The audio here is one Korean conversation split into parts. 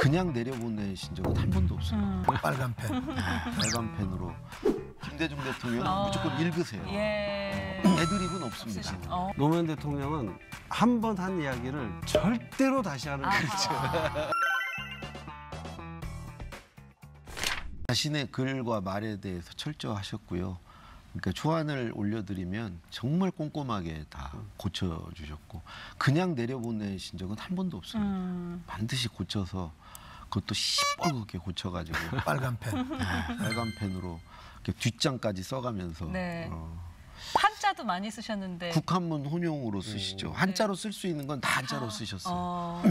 그냥 내려보내신 적은 한 번도 없어요. 빨간 펜. 빨간 펜으로. 김대중 대통령 무조건 읽으세요. 예. 애드립은 없습니다. 노무현 대통령은 한 번 한 이야기를 절대로 다시 하는 게 있죠. 자신의 글과 말에 대해서 철저하셨고요. 그러니까 초안을 올려드리면 정말 꼼꼼하게 다 고쳐주셨고 그냥 내려보내신 적은 한 번도 없어요. 반드시 고쳐서 그것도 시뻘겋게 고쳐가지고 빨간 펜. 빨간 펜으로 이렇게 뒷장까지 써가면서 네. 한자도 많이 쓰셨는데. 국한문 혼용으로 쓰시죠. 한자로 쓸 수 있는 건 다 한자로 쓰셨어요.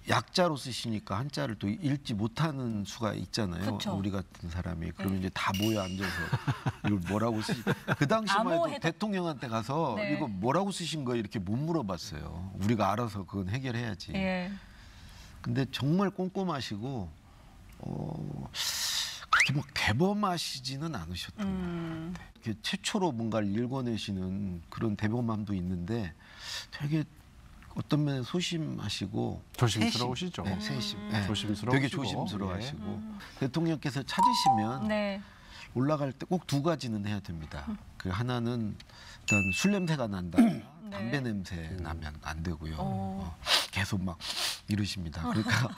약자로 쓰시니까 한자를 또 읽지 못하는 수가 있잖아요. 그쵸. 우리 같은 사람이. 그러면 이제 다 모여 앉아서 이걸 뭐라고 쓰시. 그 당시만 해도 대통령한테 가서 이거 뭐라고 쓰신 거예요? 이렇게 못 물어봤어요. 우리가 알아서 그건 해결해야지. 예. 근데 정말 꼼꼼하시고 그렇게 막 대범하시지는 않으셨던 것 같아요. 이렇게 최초로 뭔가를 읽어내시는 그런 대범함도 있는데 되게 어떤 면에 소심하시고 조심스러우시죠. 세심. 조심스러우시고. 되게 조심스러워하시고 대통령께서 찾으시면 올라갈 때 꼭 두 가지는 해야 됩니다. 그 하나는 일단 술 냄새가 난다. 담배 냄새 나면 안 되고요. 계속 막 이러십니다. 그러니까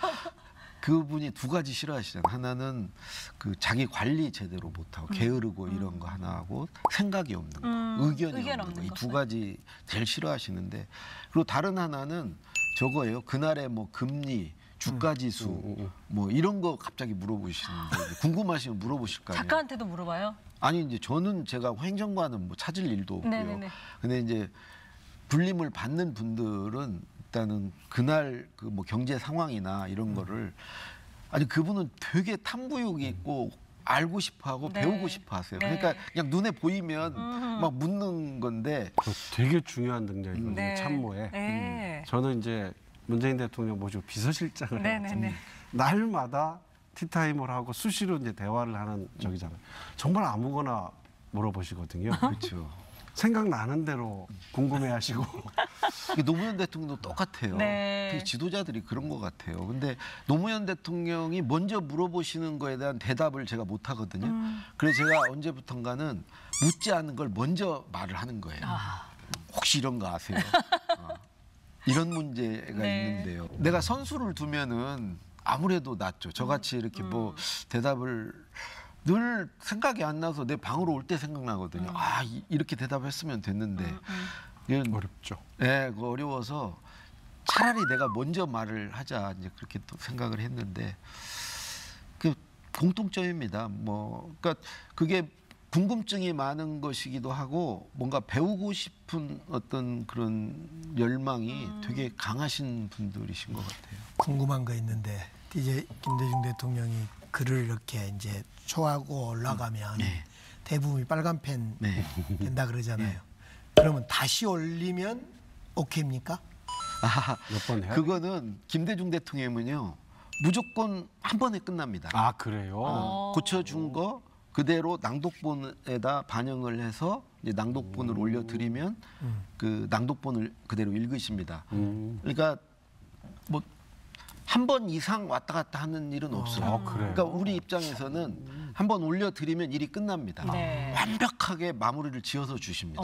그분이 두 가지 싫어하시잖아요. 하나는 그 자기 관리 제대로 못하고 게으르고 이런 거 하나 하고 생각이 없는 거, 의견이 없는 거. 이 두 가지 제일 싫어하시는데 그리고 다른 하나는 저거예요. 그날의 뭐 금리, 주가지수 뭐 이런 거 갑자기 물어보시는데 궁금하시면 물어보실 거 아니에요. 작가한테도 물어봐요? 아니 이제 저는 제가 행정관은 뭐 찾을 일도 없고요. 네네네. 근데 이제 불림을 받는 분들은 일단은 그날 그 뭐 경제 상황이나 이런 거를 아니 그분은 되게 탐구욕이 있고 알고 싶어하고 배우고 싶어하세요. 그러니까 그냥 눈에 보이면 막 묻는 건데 되게 중요한 능력이거든요. 참모에. 저는 이제 문재인 대통령 모시고 비서실장을 해요. 날마다 티타임을 하고 수시로 이제 대화를 하는 적이잖아요. 정말 아무거나 물어보시거든요. 그렇죠. 생각나는 대로 궁금해하시고. 노무현 대통령도 똑같아요. 되게 지도자들이 그런 것 같아요. 근데 노무현 대통령이 먼저 물어보시는 거에 대한 대답을 제가 못 하거든요. 그래서 제가 언제부턴가는 묻지 않은 걸 먼저 말을 하는 거예요. 혹시 이런 거 아세요? 이런 문제가 있는데요. 내가 선수를 두면은 아무래도 낫죠. 저같이 이렇게 뭐 대답을 늘 생각이 안 나서 내 방으로 올 때 생각나거든요. 아 이렇게 대답했으면 됐는데 어렵죠. 네, 그 어려워서 차라리 내가 먼저 말을 하자 이제 그렇게 또 생각을 했는데 그 공통점입니다. 뭐 그러니까 그게 궁금증이 많은 것이기도 하고 뭔가 배우고 싶은 어떤 그런 열망이 되게 강하신 분들이신 것 같아요. 궁금한 거 있는데 이제 김대중 대통령이 글을 이렇게 이제 초하고 올라가면 대부분이 빨간 펜 된다 그러잖아요. 그러면 다시 올리면 오케이입니까? 몇 번 해야 그거는 김대중 대통령은요 무조건 한 번에 끝납니다. 아 그래요? 고쳐준 거 그대로 낭독본에다 반영을 해서 이제 낭독본을 올려드리면 그 낭독본을 그대로 읽으십니다. 그러니까 뭐 한 번 이상 왔다 갔다 하는 일은 없어요. 그러니까 우리 입장에서는 한 번 올려드리면 일이 끝납니다. 완벽하게 마무리를 지어서 주십니다.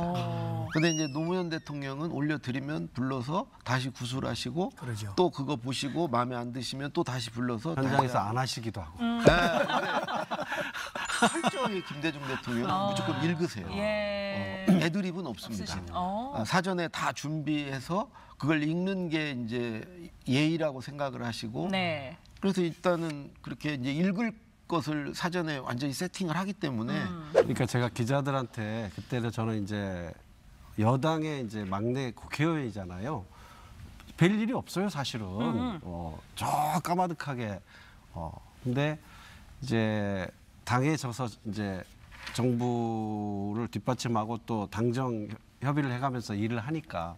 근데 이제 노무현 대통령은 올려드리면 불러서 다시 구술하시고 그러죠. 또 그거 보시고 마음에 안 드시면 또 다시 불러서 현장에서 안 하시기도 하고. 철저히 김대중 대통령은 무조건 읽으세요. 애드립은 없습니다. 사전에 다 준비해서 그걸 읽는 게 이제 예의라고 생각을 하시고 그래서 일단은 그렇게 이제 읽을 것을 사전에 완전히 세팅을 하기 때문에 그러니까 제가 기자들한테 그때는 저는 이제 여당의 이제 막내 국회의원이잖아요. 별 일이 없어요, 사실은. 저 까마득하게. 근데 이제 당에 져서 이제 정부를 뒷받침하고 또 당정 협의를 해가면서 일을 하니까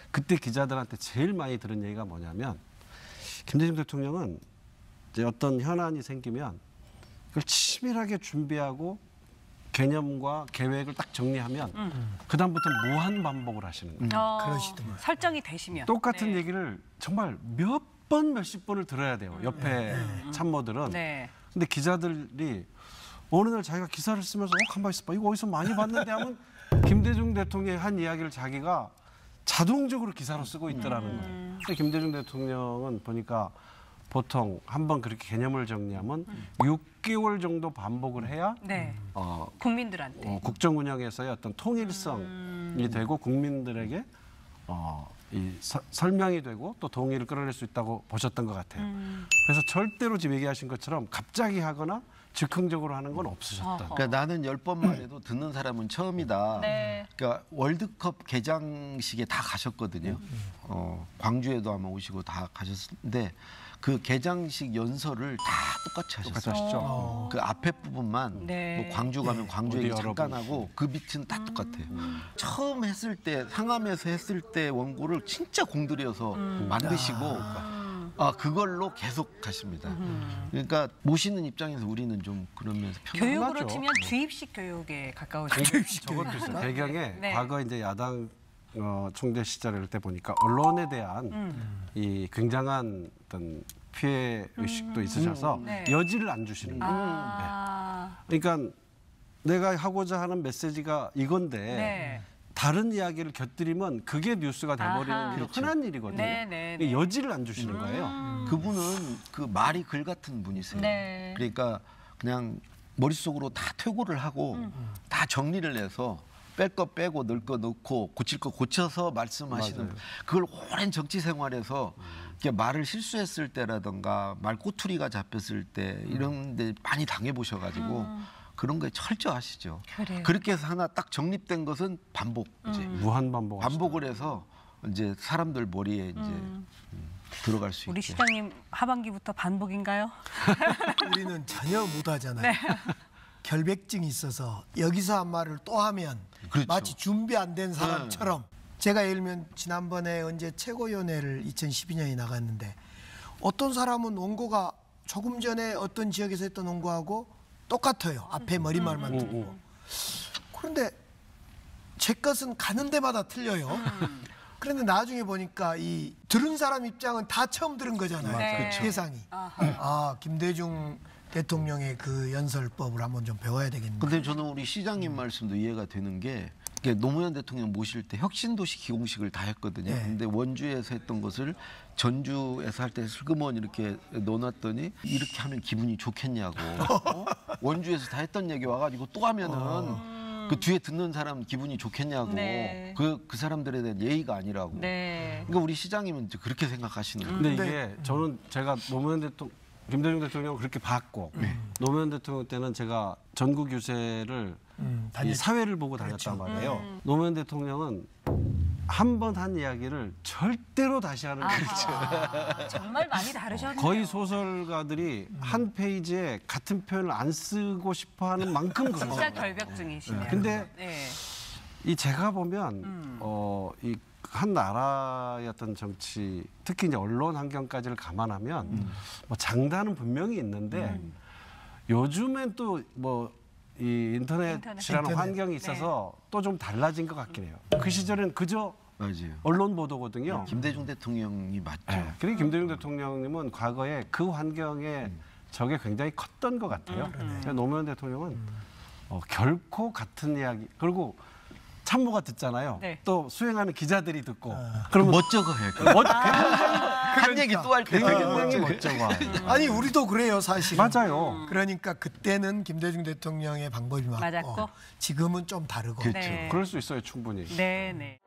그때 기자들한테 제일 많이 들은 얘기가 뭐냐면 김대중 대통령은 이제 어떤 현안이 생기면 그걸 치밀하게 준비하고 개념과 계획을 딱 정리하면 그다음부터 무한 반복을 하시는 거예요. 그러시더만. 설정이 되시면. 똑같은 얘기를 정말 몇 번 몇십 번을 들어야 돼요. 옆에 참모들은. 네. 근데 기자들이 어느 날 자기가 기사를 쓰면서 가만 있어봐. 이거 어디서 많이 봤는데 하면 김대중 대통령이 한 이야기를 자기가 자동적으로 기사로 쓰고 있더라는 거예요. 근데 김대중 대통령은 보니까 보통 한번 그렇게 개념을 정리하면 6개월 정도 반복을 해야 네. 국민들한테 국정 운영에서의 어떤 통일성이 되고 국민들에게 설명이 되고 또 동의를 끌어낼 수 있다고 보셨던 것 같아요. 그래서 절대로 지금 얘기하신 것처럼 갑자기 하거나 즉흥적으로 하는 건 없으셨다. 그러니까 나는 10번만 해도 듣는 사람은 처음이다. 네. 그러니까 월드컵 개장식에 다 가셨거든요. 광주에도 아마 오시고 다 가셨는데 그 개장식 연설을 다 똑같이 하셨어요. 그 앞에 부분만 네. 뭐 광주 가면 광주 얘기 어디 잠깐 하고 그 밑은 다 똑같아요. 처음 했을 때 상암에서 했을 때 원고를 진짜 공들여서 만드시고 그걸로 계속 가십니다. 그러니까 모시는 입장에서 우리는 좀 그런 면에서 교육으로 편하죠. 치면 주입식 교육에 가까워지죠. 저것도 있어요. 배경에 네. 과거 이제 야당 총재 시절일 때 보니까 언론에 대한 이 굉장한 어떤 피해 의식도 있으셔서 네. 여지를 안 주시는 거예요. 그러니까 내가 하고자 하는 메시지가 이건데 네. 다른 이야기를 곁들이면 그게 뉴스가 돼버리는 게 흔한 일이거든요. 네, 네, 네. 여지를 안 주시는 거예요. 그분은 그 말이 글 같은 분이세요. 네. 그러니까 그냥 머릿속으로 다 퇴고를 하고 다 정리를 해서 뺄 거 빼고 넣을 거 넣고 고칠 거 고쳐서 말씀하시는 맞아요. 그걸 오랜 정치 생활에서 이렇게 말을 실수했을 때라든가 말 꼬투리가 잡혔을 때 이런 데 많이 당해보셔가지고 그런 거에 철저하시죠. 그래요. 그렇게 해서 하나 딱 정립된 것은 반복 이제 무한 반복. 반복을 해서 이제 사람들 머리에 이제 들어갈 수 우리 있게. 시장님 하반기부터 반복인가요? 우리는 전혀 못하잖아요. 결백증이 있어서 여기서 한 말을 또 하면 그렇죠. 마치 준비 안 된 사람처럼 제가 예를 들면 지난번에 언제 최고위원회를 2012년에 나갔는데 어떤 사람은 원고가 조금 전에 어떤 지역에서 했던 원고하고 똑같아요. 앞에 머리말만 틀리고. 그런데 제 것은 가는 데마다 틀려요. 그런데 나중에 보니까 이 들은 사람 입장은 다 처음 들은 거잖아요. 네. 그렇죠. 세상이. 김대중 대통령의 그 연설법을 한번 좀 배워야 되겠네요. 근데 저는 우리 시장님 말씀도 이해가 되는 게 이게 노무현 대통령 모실 때 혁신도시 기공식을 다 했거든요. 네. 근데 원주에서 했던 것을 전주에서 할 때 슬그머니 이렇게 넣어놨더니 이렇게 하면 기분이 좋겠냐고. 원주에서 다 했던 얘기 와가지고 또 하면은 그 뒤에 듣는 사람 기분이 좋겠냐고. 네. 그 사람들에 대한 예의가 아니라고. 네. 그러니까 우리 시장님은 이제 그렇게 생각하시는 거예요. 근데 이게 저는 제가 노무현 대통령, 김대중 대통령을 그렇게 봤고 노무현 대통령 때는 제가 전국 유세를 이 사회를 보고 다녔단 말이에요. 노무현 대통령은 한 번 한 이야기를 절대로 다시 하는 거죠. 정말 많이 다르셨네요. 거의 소설가들이 한 페이지에 같은 표현을 안 쓰고 싶어하는 만큼 진짜 그러세요. 결벽증이시네요. 근데 네. 이 제가 보면 이 한 나라의 어떤 정치, 특히 이제 언론 환경까지를 감안하면 뭐 장단은 분명히 있는데 요즘엔 또 뭐 이 인터넷이라는 인터넷. 환경이 있어서 또 좀 달라진 것 같긴 해요. 그 시절엔 그저 맞아요. 언론 보도거든요. 김대중 대통령이 맞죠. 네. 그리고 김대중 대통령님은 과거에 그 환경에 저게 굉장히 컸던 것 같아요. 그래서 노무현 대통령은 결코 같은 이야기 그리고 참모가 듣잖아요. 네. 또 수행하는 기자들이 듣고 그럼 멋쩍어 해. 한 얘기 또 할 때 굉장히 멋져봐. 아니 우리도 그래요 사실. 맞아요. 그러니까 그때는 김대중 대통령의 방법이 맞고, 맞았고. 지금은 좀 다르고. 그렇죠. 네. 그럴 수 있어요 충분히. 네, 네.